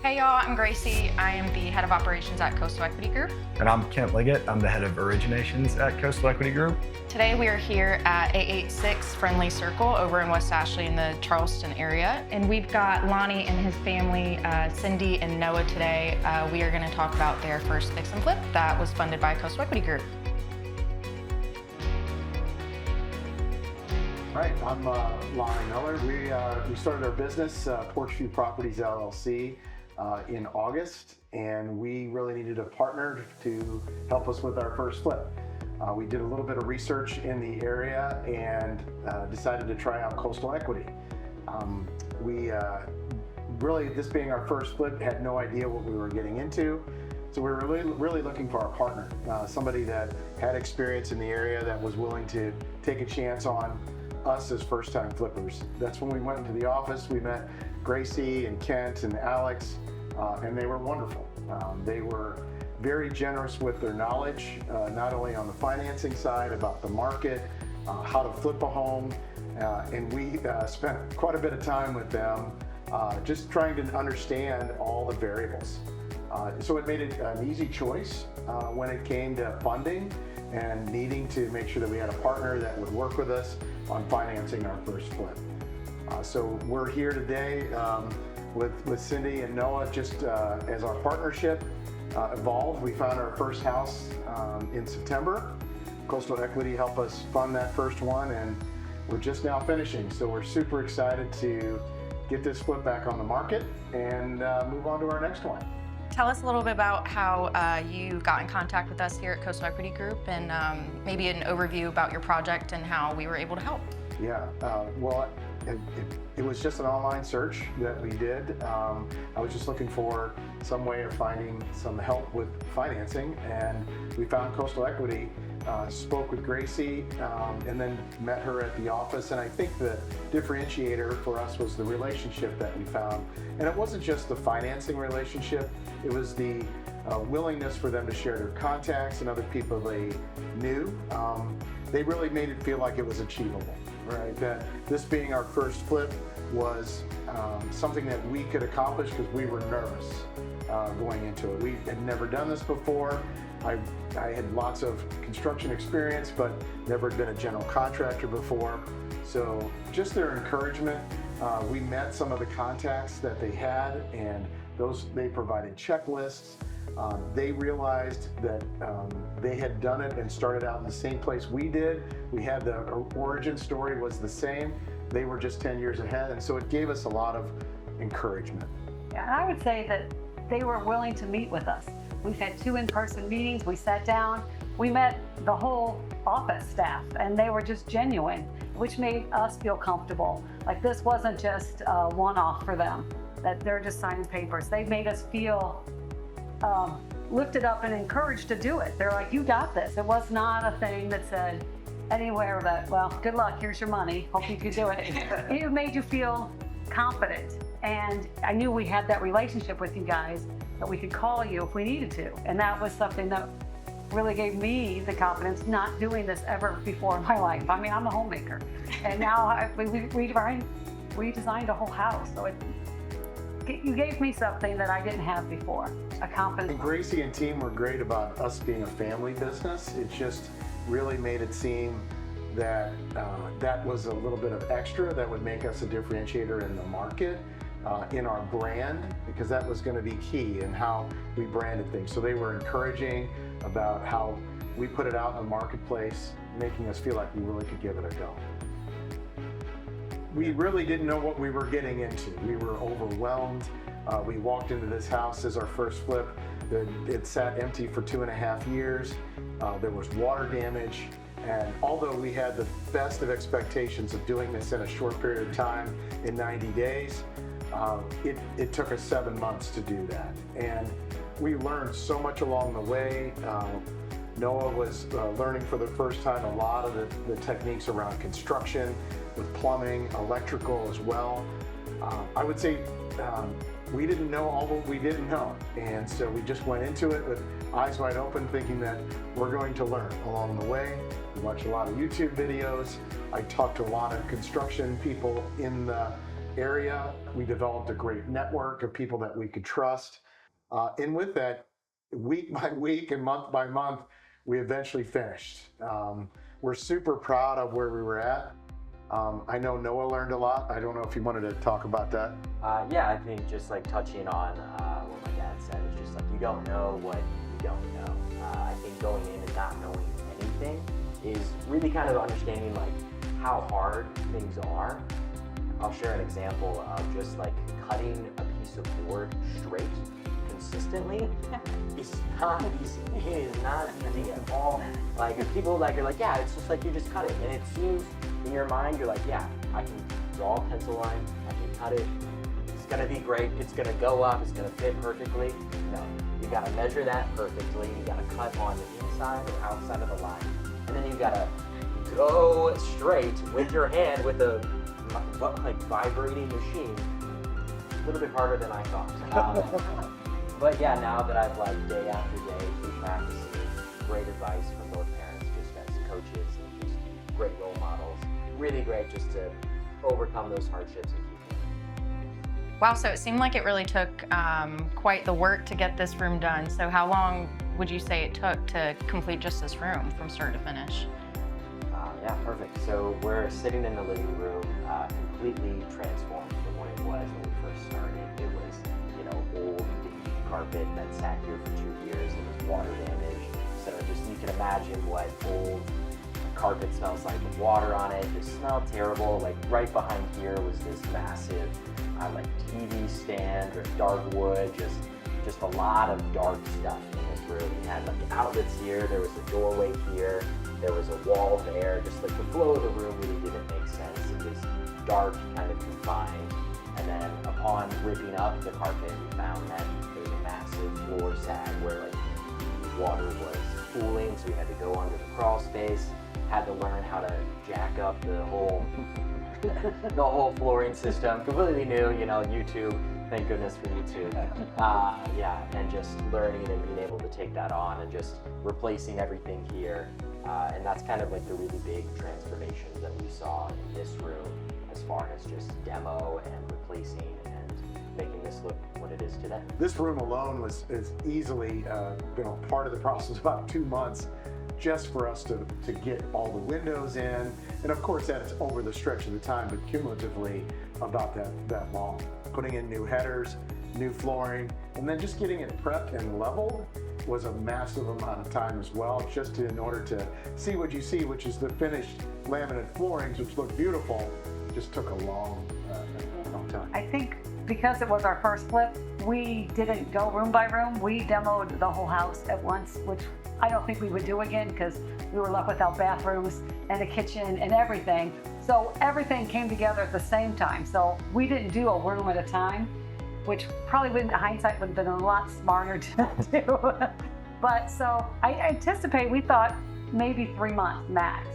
Hey y'all, I'm Gracie. I am the head of operations at Coastal Equity Group. And I'm Kent Liggett. I'm the head of originations at Coastal Equity Group. Today we are here at 886 Friendly Circle over in West Ashley in the Charleston area. And we've got Lonnie and his family, Cindy and Noah today. We are going to talk about their first fix and flip that was funded by Coastal Equity Group. All right, I'm Lonnie Miller. We started our business, Porchview Properties LLC, in August, and we really needed a partner to help us with our first flip. We did a little bit of research in the area and decided to try out Coastal Equity. Really, this being our first flip, had no idea what we were getting into. So we were really looking for a partner, somebody that had experience in the area that was willing to take a chance on us as first-time flippers. That's when we went into the office. We met Gracie and Kent and Alex, and they were wonderful. They were very generous with their knowledge, not only on the financing side, about the market, how to flip a home, and we spent quite a bit of time with them just trying to understand all the variables. So it made it an easy choice when it came to funding and needing to make sure that we had a partner that would work with us on financing our first flip. So we're here today with Cindy and Noah just as our partnership evolved. We found our first house in September. Coastal Equity helped us fund that first one, and we're just now finishing. So we're super excited to get this flip back on the market and move on to our next one. Tell us a little bit about how you got in contact with us here at Coastal Equity Group, and maybe an overview about your project and how we were able to help. Yeah, well, it was just an online search that we did. I was just looking for some way of finding some help with financing, and we found Coastal Equity, spoke with Gracie, and then met her at the office. And I think the differentiator for us was the relationship that we found. And it wasn't just the financing relationship, it was the willingness for them to share their contacts and other people they knew. They really made it feel like it was achievable, right? That this being our first flip was something that we could accomplish because we were nervous going into it. We had never done this before. I had lots of construction experience, but never been a general contractor before. So just their encouragement, we met some of the contacts that they had, and they provided checklists. They realized that they had done it and started out in the same place we did. We had the origin story was the same. They were just 10 years ahead, and so it gave us a lot of encouragement. Yeah, and I would say that they were willing to meet with us. We've had 2 in-person meetings. We sat down, we met the whole office staff, and they were just genuine, which made us feel comfortable. Like this wasn't just a one-off for them, that they're just signing papers. They made us feel lifted up and encouraged to do it. They're like, you got this. It was not a thing that said anywhere that, well, good luck, here's your money, hope you can do it. It made you feel confident. And I knew we had that relationship with you guys, that we could call you if we needed to. And that was something that really gave me the confidence, not doing this ever before in my life. I mean, I'm a homemaker. And now we redesigned a whole house. So you gave me something that I didn't have before, a confidence. And Gracie and team were great about us being a family business. It just really made it seem that that was a little bit of extra that would make us a differentiator in the market, in our brand, because that was going to be key in how we branded things. So they were encouraging about how we put it out in the marketplace, making us feel like we really could give it a go. We really didn't know what we were getting into. We were overwhelmed. We walked into this house as our first flip. It sat empty for 2.5 years. There was water damage. And although we had the best of expectations of doing this in a short period of time, in 90 days, it took us 7 months to do that. And we learned so much along the way. Noah was learning for the first time a lot of the techniques around construction, with plumbing, electrical as well. I would say we didn't know all what we didn't know. And so we just went into it with eyes wide open, thinking that we're going to learn along the way. We watched a lot of YouTube videos. I talked to a lot of construction people in the area. We developed a great network of people that we could trust. And with that, week by week and month by month, we eventually finished. We're super proud of where we were at. I know Noah learned a lot. I don't know if you wanted to talk about that. Yeah, I think just like touching on what my dad said, it's just like you don't know what you don't know. I think going in and not knowing anything is really kind of understanding like how hard things are. I'll share an example of just like cutting a piece of board straight consistently. It's not easy. It is not easy at all. Like if people like are like, yeah, it's just like you just cut it, and it seems in your mind you're like, yeah, I can draw a pencil line, I can cut it. It's gonna be great. It's gonna go up. It's gonna fit perfectly. No, you gotta measure that perfectly. You gotta cut on the inside or outside of the line, and then you gotta go straight with your hand with a like vibrating machine. A little bit harder than I thought. But yeah, now that I've like day after day keep practicing, great advice from both parents, just as coaches and just great role models. Really great just to overcome those hardships and keep going. Wow, so it seemed like it really took quite the work to get this room done. So how long would you say it took to complete just this room from start to finish? Yeah, perfect. So we're sitting in the living room, completely transformed from what it was when we first started. It was, you know, old carpet that sat here for 2 years. It was water damage. So just you can imagine what old carpet smells like with water on it. It just smelled terrible. Like right behind here was this massive like TV stand or dark wood, just a lot of dark stuff in this room. We had like outlets here, there was a doorway here, there was a wall there, just like the flow of the room really didn't make sense. It was dark, kind of confined. And then upon ripping up the carpet, we found that there was a massive floor sag where like water was pooling, so we had to go under the crawl space, had to learn how to jack up the whole the whole flooring system, completely new, you know, YouTube, thank goodness for YouTube. Yeah, and just learning and being able to take that on and just replacing everything here. And that's kind of like the really big transformations that we saw in this room as far as just demo and replacing and making this look what it is today. This room alone is easily been a part of the process about 2 months just for us to get all the windows in. And of course that's over the stretch of the time, but cumulatively about that long. Putting in new headers, new flooring, and then just getting it prepped and leveled was a massive amount of time as well, just in order to see what you see, which is the finished laminate floorings, which look beautiful, just took a long time. I think because it was our first flip, we didn't go room by room. We demoed the whole house at once, which I don't think we would do again because we were left without bathrooms and a kitchen and everything. So everything came together at the same time. So we didn't do a room at a time, which probably in hindsight would have been a lot smarter to do. But so I anticipate, we thought maybe 3 months max,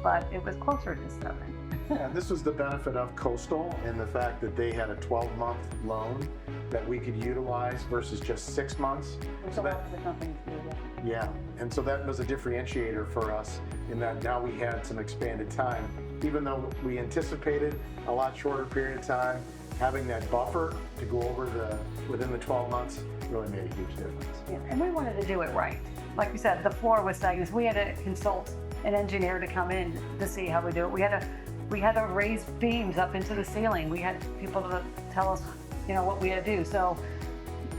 but it was closer to 7. Yeah, this was the benefit of Coastal and the fact that they had a 12-month loan that we could utilize versus just 6 months. Which So a lot of the companies do that. Yeah, and so that was a differentiator for us in that now we had some expanded time. Even though we anticipated a lot shorter period of time, having that buffer to go over within the 12 months really made a huge difference. Yeah, and we wanted to do it right. Like we said, the floor was stagnant. We had to consult an engineer to come in to see how we do it. We had to raise beams up into the ceiling. We had people to tell us, you know, what we had to do. So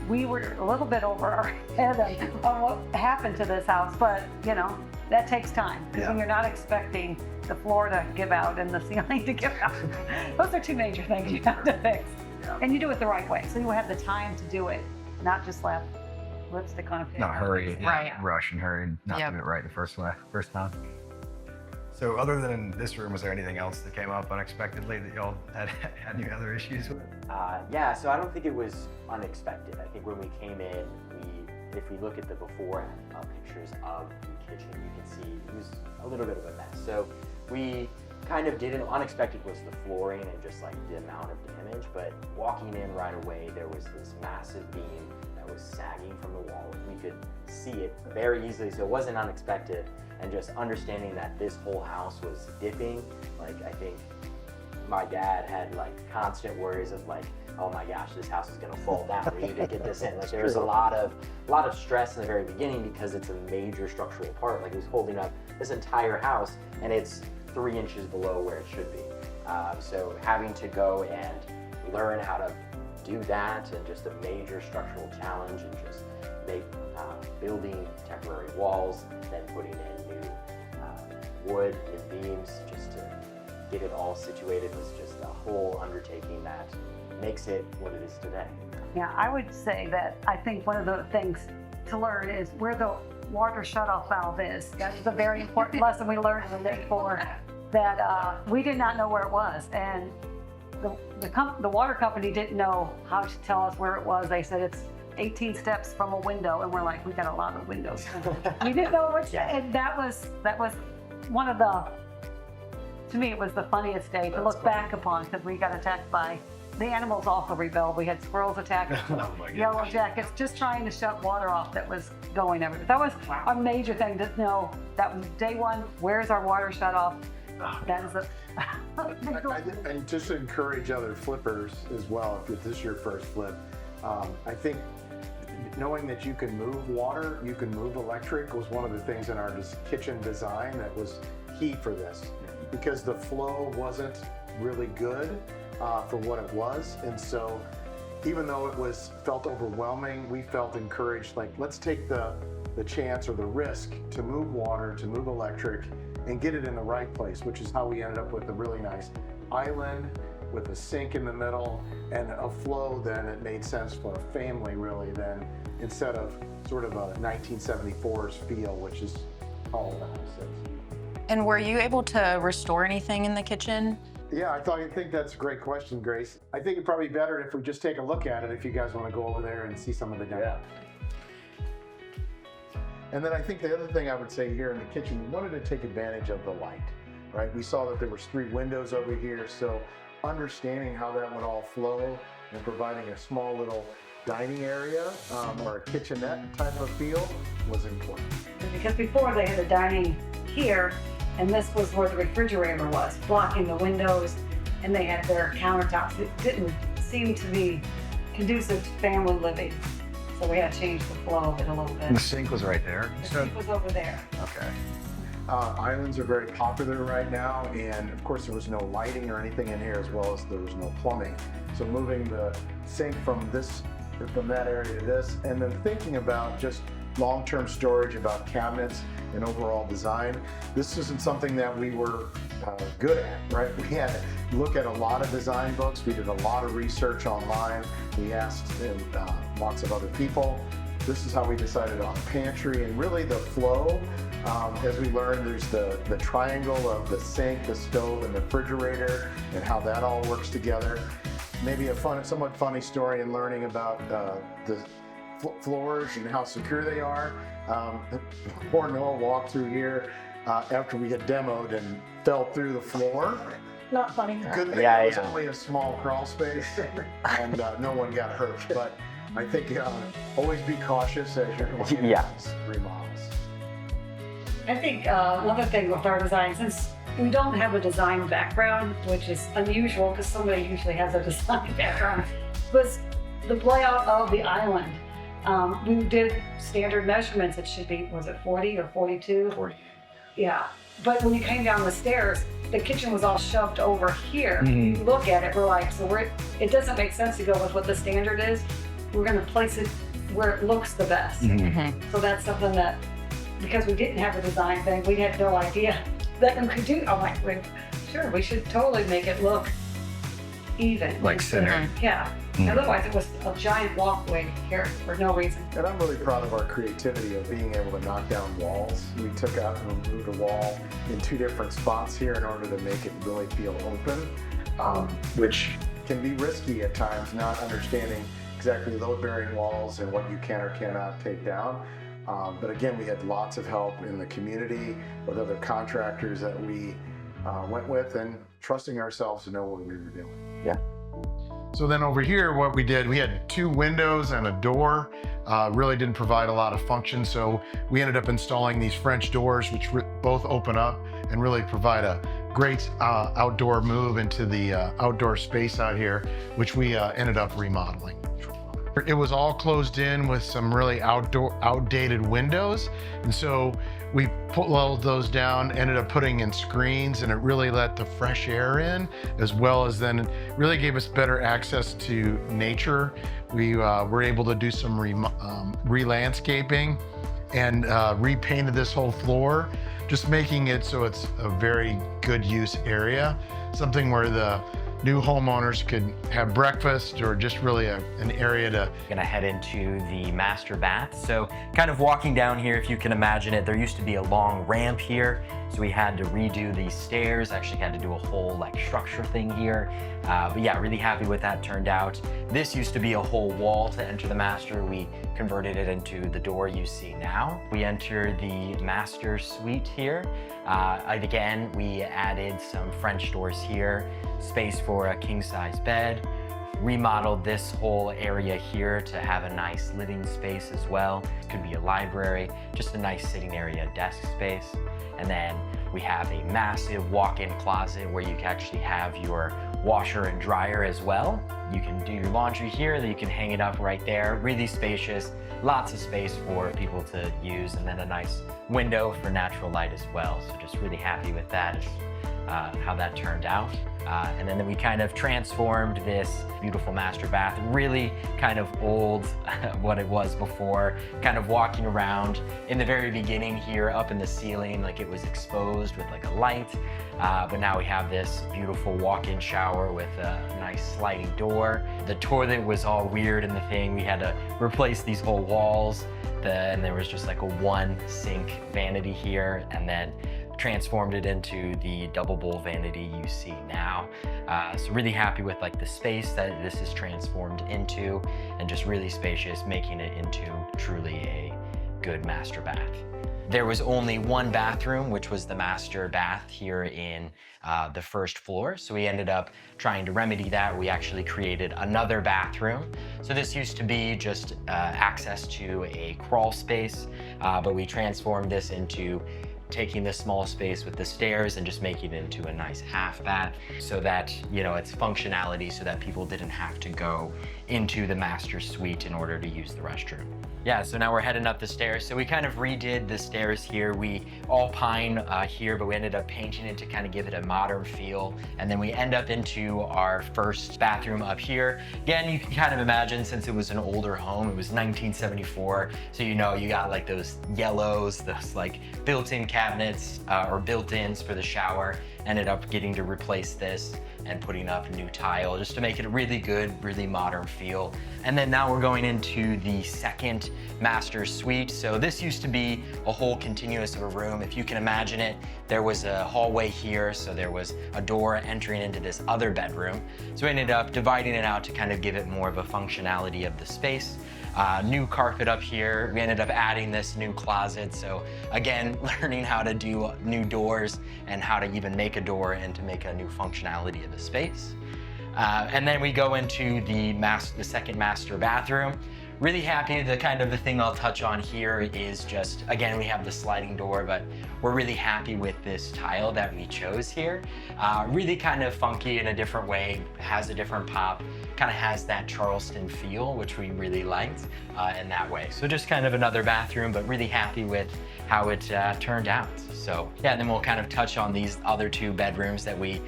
we were a little bit over our head on what happened to this house, but you know, that takes time. Because when you're not expecting the floor to give out and the ceiling to give out, those are 2 major things you have to fix. Yeah. And you do it the right way. So you have the time to do it, not just slap lipstick on a pig. Not hurry, Right. rush and hurry, and not Yep. do it right the first time. So other than this room, was there anything else that came up unexpectedly that y'all had any other issues with? Yeah, so I don't think it was unexpected. I think when we came in, if we look at the before pictures of the kitchen, you can see it was a little bit of a mess. So we kind of didn't, unexpected was the flooring and just like the amount of damage, but walking in right away, there was this massive beam that was sagging from the wall. We could see it very easily, so it wasn't unexpected. And just understanding that this whole house was dipping, like I think my dad had like constant worries of like, oh my gosh, this house is gonna fall down. We need to get this in. Like there was a lot of stress in the very beginning because it's a major structural part. Like it was holding up this entire house, and it's 3 inches below where it should be. So having to go and learn how to do that, and just a major structural challenge, and just make building temporary walls, then putting in new wood and beams just to get it all situated was just a whole undertaking that makes it what it is today. Yeah, I would say that I think one of the things to learn is where the water shutoff valve is. That is a very important lesson we learned in the day 4, that we did not know where it was. And the water company didn't know how to tell us where it was. They said it's 18 steps from a window, and we're like, we got a lot of windows. We didn't know which, and that was one of the, to me, it was the funniest day to look back upon, because we got attacked by, the animals also rebelled. We had squirrels attack, yellow jackets, just trying to shut water off that was going everywhere. That was a major thing to know. That was day 1, where's our water shut off? That is a And just to encourage other flippers as well, if this is your first flip, I think knowing that you can move water, you can move electric was one of the things in our kitchen design that was key for this, because the flow wasn't really good for what it was. And so even though it felt overwhelming, we felt encouraged, like, let's take the chance or the risk to move water, to move electric, and get it in the right place, which is how we ended up with a really nice island with a sink in the middle and a flow. Then it made sense for a family, really, then, instead of sort of a 1974's feel, which is all the house is. And were you able to restore anything in the kitchen? Yeah, I think that's a great question, Grace. I think it'd probably be better if we just take a look at it, if you guys want to go over there and see some of the demo. Yeah. And then I think the other thing I would say here in the kitchen, we wanted to take advantage of the light, right? We saw that there was 3 windows over here, so understanding how that would all flow and providing a small little dining area or a kitchenette type of feel was important. because before they had a dining here, and this was where the refrigerator was, blocking the windows, and they had their countertops. It didn't seem to be conducive to family living, so we had to change the flow of it a little And the bit. sink was right there. The sink was over there. Okay. Islands are very popular right now, and of course there was no lighting or anything in here, as well as there was no plumbing. So moving the sink from that area to this, and then thinking about just long-term storage, about cabinets and overall design. This isn't something that we were good at, right? We had to look at a lot of design books. We did a lot of research online. We asked lots of other people. This is how we decided on a pantry, and really the flow. As we learned, there's the triangle of the sink, the stove, and the refrigerator, and how that all works together. Maybe a somewhat funny story in learning about the floors and how secure they are. Poor Noah walked through here after we had demoed and fell through the floor. Not funny. Good thing it was only a small crawl space, and no one got hurt. But I think always be cautious as you're going into these remodels. I think another thing with our design, since we don't have a design background, which is unusual because somebody usually has a design background, was the layout of the island. We did standard measurements. It should be, was it 40 or 42? 40. Yeah. But when you came down the stairs, the kitchen was all shoved over here. You look at it, we're like, it doesn't make sense to go with what the standard is. We're going to place it where it looks the best. So that's something that, because we didn't have a design thing, we had no idea that we could do. I'm like, sure, we should totally make it look even. Like center. Yeah. Otherwise, it was a giant walkway here for no reason. And I'm really proud of our creativity of being able to knock down walls. We took out and removed a wall in 2 different spots here in order to make it really feel open, which can be risky at times, not understanding exactly load-bearing walls and what you can or cannot take down. But again, we had lots of help in the community with other contractors that we went with, and trusting ourselves to know what we were doing. Yeah. So then over here, what we did, we had 2 windows and a door. Really didn't provide a lot of function, so we ended up installing these French doors, which both open up and really provide a great outdoor move into the outdoor space out here, which we ended up remodeling. It was all closed in with some really outdated windows. And so we pulled those down, ended up putting in screens, and it really let the fresh air in, as well as then it really gave us better access to nature. We were able to do some re-landscaping and repainted this whole floor, just making it so it's a very good use area, something where the new homeowners could have breakfast or just really an area to. Gonna head into the master bath. So kind of walking down here, if you can imagine it, there used to be a long ramp here. So we had to redo these stairs, actually had to do a whole like structure thing here. But yeah, really happy with that turned out. This used to be a whole wall to enter the master. We converted it into the door you see now. We enter the master suite here. Again, we added some French doors here, space for a king-size bed, remodeled this whole area here to have a nice living space as well. It could be a library, just a nice sitting area, desk space. And then we have a massive walk-in closet where you can actually have your washer and dryer as well. You can do your laundry here, then you can hang it up right there. Really spacious, lots of space for people to use, and then a nice window for natural light as well. So just really happy with that, how that turned out. And then we kind of transformed this beautiful master bath, really kind of old what it was before, kind of walking around in the very beginning here up in the ceiling, like it was exposed with like a light. But now we have this beautiful walk-in shower with a nice sliding door. The toilet was all weird in the thing. We had to replace these whole walls. And there was just like a one sink vanity here, and then transformed it into the double bowl vanity you see now. So really happy with like the space that this is transformed into, and just really spacious, making it into truly a good master bath. There was only one bathroom, which was the master bath here in the first floor. So we ended up trying to remedy that. We actually created another bathroom. So this used to be just access to a crawl space, but we transformed this into taking this small space with the stairs and just making it into a nice half bath, so that, you know, it's functionality, so that people didn't have to go into the master suite in order to use the restroom. Yeah, so now we're heading up the stairs. So we kind of redid the stairs here. We all pine here, but we ended up painting it to kind of give it a modern feel. And then we end up into our first bathroom up here. Again, you can kind of imagine, since it was an older home, it was 1974. So, you know, you got like those yellows, those like built-in cabinets or built-ins for the shower. Ended up getting to replace this and putting up new tile just to make it a really good, really modern feel. And then now we're going into the second master suite. So this used to be a whole continuous of a room. If you can imagine it, there was a hallway here, so there was a door entering into this other bedroom. So we ended up dividing it out to kind of give it more of a functionality of the space. New carpet up here. We ended up adding this new closet. So again, learning how to do new doors and how to even make a door and to make a new functionality of the space. And then we go into the second master bathroom. Really happy. The kind of the thing I'll touch on here is just, again, we have the sliding door, but we're really happy with this tile that we chose here. Really kind of funky in a different way, has a different pop, kind of has that Charleston feel, which we really liked in that way. So just kind of another bathroom, but really happy with how it turned out. So yeah, and then we'll kind of touch on these other two bedrooms that we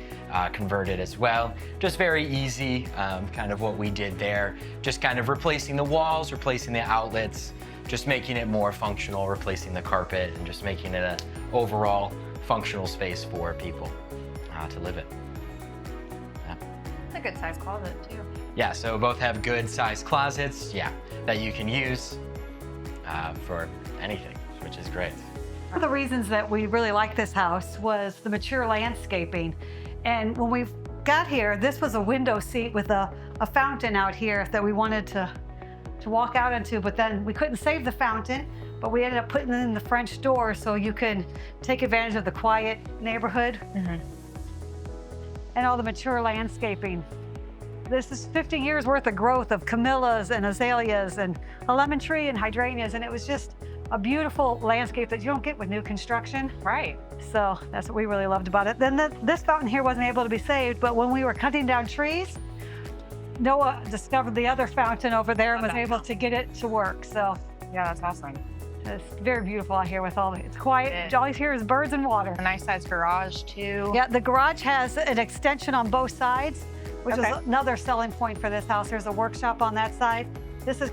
converted as well. Just very easy, kind of what we did there. Just kind of replacing the walls, replacing the outlets, just making it more functional, replacing the carpet, and just making it an overall functional space for people to live in. Yeah. It's a good sized closet too. Yeah, so both have good sized closets, yeah, that you can use for anything, which is great. One of the reasons that we really liked this house was the mature landscaping. And when we got here, this was a window seat with a fountain out here that we wanted to walk out into, but then we couldn't save the fountain, but we ended up putting in the French door so you can take advantage of the quiet neighborhood and all the mature landscaping. This is 50 years worth of growth of camellias and azaleas and a lemon tree and hydrangeas, and it was just a beautiful landscape that you don't get with new construction. Right. So that's what we really loved about it. Then this fountain here wasn't able to be saved, but when we were cutting down trees, Noah discovered the other fountain over there and was able to get it to work. So Yeah, that's awesome. it's very beautiful out here with it's quiet. All you hear is birds and water. A nice sized garage too. Yeah, the garage has an extension on both sides, which Okay. is another selling point for this house. There's a workshop on that side.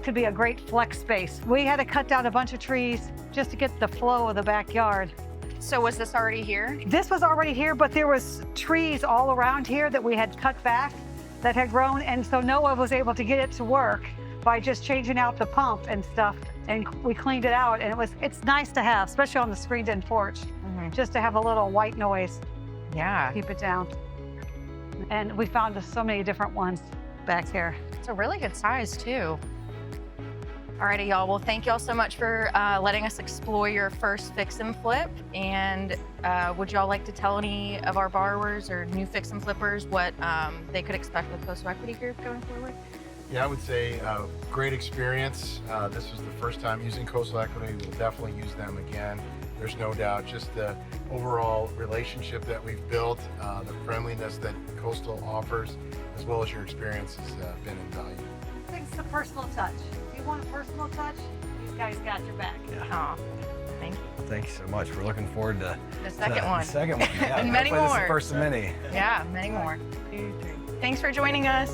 Could be a great flex space. We had to cut down a bunch of trees just to get the flow of the backyard. So was this already here? This was already here, but there was trees all around here that we had cut back that had grown, and so Noah was able to get it to work by just changing out the pump and stuff, and we cleaned it out, and it's nice to have, especially on the screened-in porch, just to have a little white noise, Yeah. keep it down. And we found so many different ones back here. It's a really good size too. Alrighty, y'all. Well, thank y'all so much for letting us explore your first fix and flip. And would y'all like to tell any of our borrowers or new fix and flippers what they could expect with Coastal Equity Group going forward? Yeah, I would say great experience. This was the first time using Coastal Equity. We'll definitely use them again. There's no doubt. Just the overall relationship that we've built, the friendliness that Coastal offers, as well as your experience has been invaluable. I think it's the personal touch. If you want a personal touch, these guys got your back. Aw, thank you. Thank you so much. We're looking forward to The second the one. second one. Yeah, And many hopefully this is more. the first of many. Yeah, many more. Thanks for joining us.